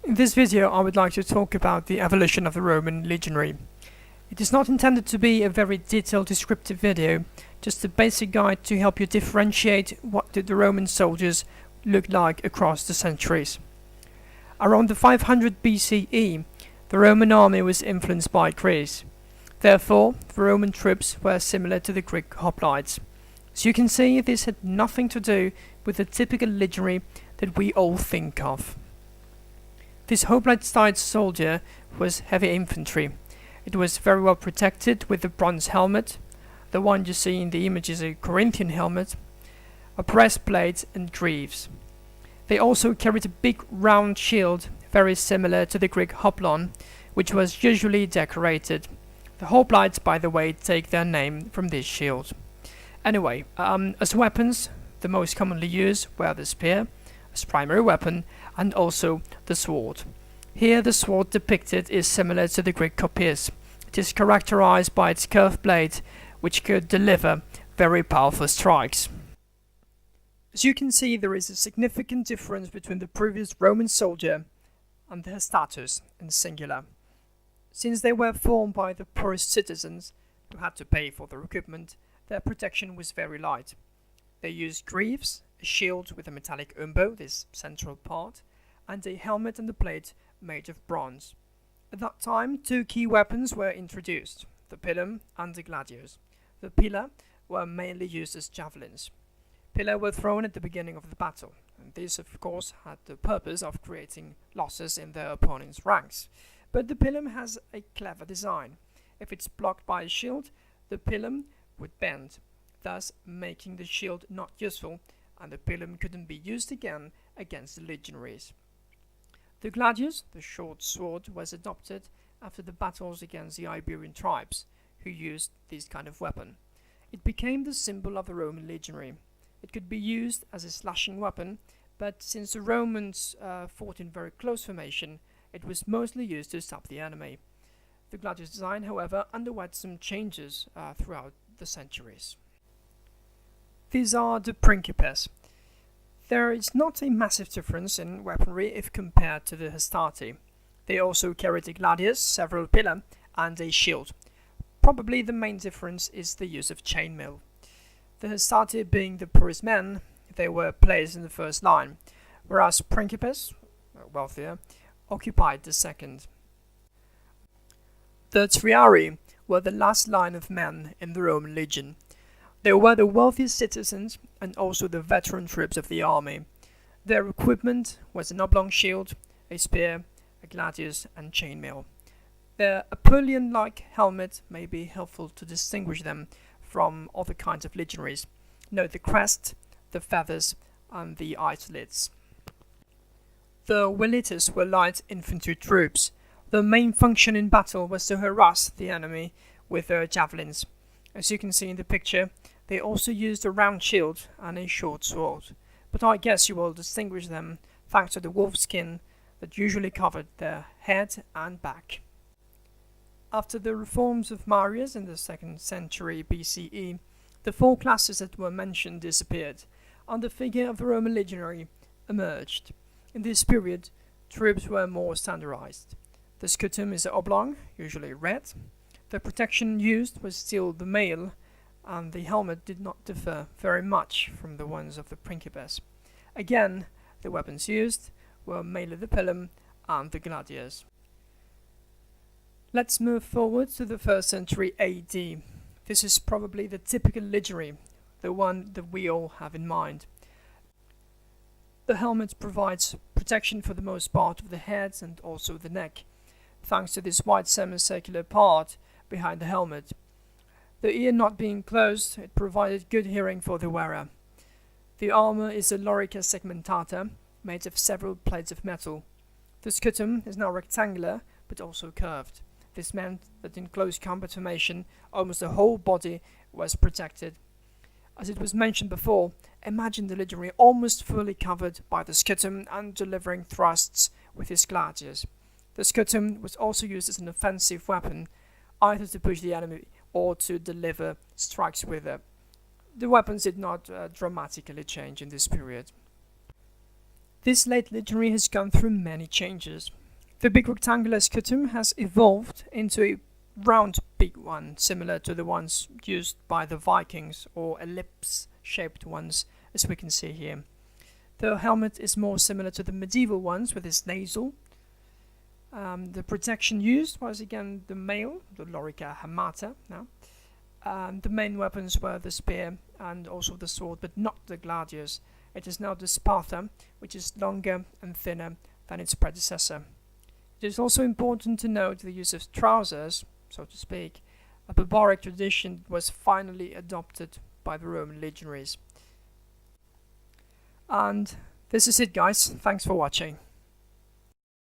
In this video I would like to talk about the evolution of the Roman legionary. It is not intended to be a very detailed descriptive video, just a basic guide to help you differentiate what did the Roman soldiers look like across the centuries. Around the 500 BCE, the Roman army was influenced by Greece. Therefore, the Roman troops were similar to the Greek hoplites. As you can see, this had nothing to do with the typical legionary that we all think of. This hoplite-styled soldier was heavy infantry. It was very well protected with a bronze helmet. The one you see in the image is a Corinthian helmet, a breastplate and greaves. They also carried a big round shield, very similar to the Greek hoplon, which was usually decorated. The hoplites, by the way, take their name from this shield. Anyway, as weapons, the most commonly used were the spear, as primary weapon, and also the sword. Here the sword depicted is similar to the Greek kopis. It is characterized by its curved blade, which could deliver very powerful strikes. As you can see, there is a significant difference between the previous Roman soldier and the hestatus in singular. Since they were formed by the poorest citizens who had to pay for their equipment, their protection was very light. They used greaves, a shield with a metallic umbo, this central part, and a helmet and a plate made of bronze. At that time, two key weapons were introduced, the pilum and the gladius. The pila were mainly used as javelins. Pila were thrown at the beginning of the battle, and this of course had the purpose of creating losses in their opponent's ranks. But the pilum has a clever design. If it's blocked by a shield, the pilum would bend, thus making the shield not useful, and the pilum couldn't be used again against the legionaries. The gladius, the short sword, was adopted after the battles against the Iberian tribes, who used this kind of weapon. It became the symbol of the Roman legionary. It could be used as a slashing weapon, but since the Romans fought in very close formation, it was mostly used to stop the enemy. The gladius design, however, underwent some changes throughout the centuries. These are the principes. There is not a massive difference in weaponry if compared to the hastati. They also carried a gladius, several pila, and a shield. Probably the main difference is the use of chainmail. The hastati, being the poorest men, they were placed in the first line, whereas principes, wealthier, occupied the second. The triarii were the last line of men in the Roman legion. They were the wealthiest citizens and also the veteran troops of the army. Their equipment was an oblong shield, a spear, a gladius, and chainmail. Their Apulian-like helmet may be helpful to distinguish them from other kinds of legionaries. Note the crest, the feathers, and the eyelets. The velites were light infantry troops. Their main function in battle was to harass the enemy with their javelins. As you can see in the picture, they also used a round shield and a short sword, but I guess you will distinguish them thanks to the wolf skin that usually covered their head and back. After the reforms of Marius in the 2nd century BCE, the four classes that were mentioned disappeared, and the figure of the Roman legionary emerged. In this period, troops were more standardized. The scutum is oblong, usually red. The protection used was still the mail, and the helmet did not differ very much from the ones of the principes. Again, the weapons used were mainly the pilum and the gladius. Let's move forward to the 1st century AD. This is probably the typical legionary, the one that we all have in mind. The helmet provides protection for the most part of the head and also the neck, thanks to this wide semicircular part behind the helmet. The ear not being closed, it provided good hearing for the wearer. The armor is a lorica segmentata, made of several plates of metal. The scutum is now rectangular, but also curved. This meant that in close combat formation, almost the whole body was protected. As it was mentioned before, imagine the legionary almost fully covered by the scutum and delivering thrusts with his gladius. The scutum was also used as an offensive weapon, either to push the enemy or to deliver strikes with it. The weapons did not dramatically change in this period. This late legionary has gone through many changes. The big rectangular scutum has evolved into a round big one, similar to the ones used by the Vikings, or ellipse-shaped ones, as we can see here. The helmet is more similar to the medieval ones with its nasal. The protection used was again the mail, the lorica hamata. The main weapons were the spear and also the sword, but not the gladius. It is now the spatha, which is longer and thinner than its predecessor. It is also important to note the use of trousers, so to speak, a barbaric tradition was finally adopted by the Roman legionaries. And this is it, guys. Thanks for watching.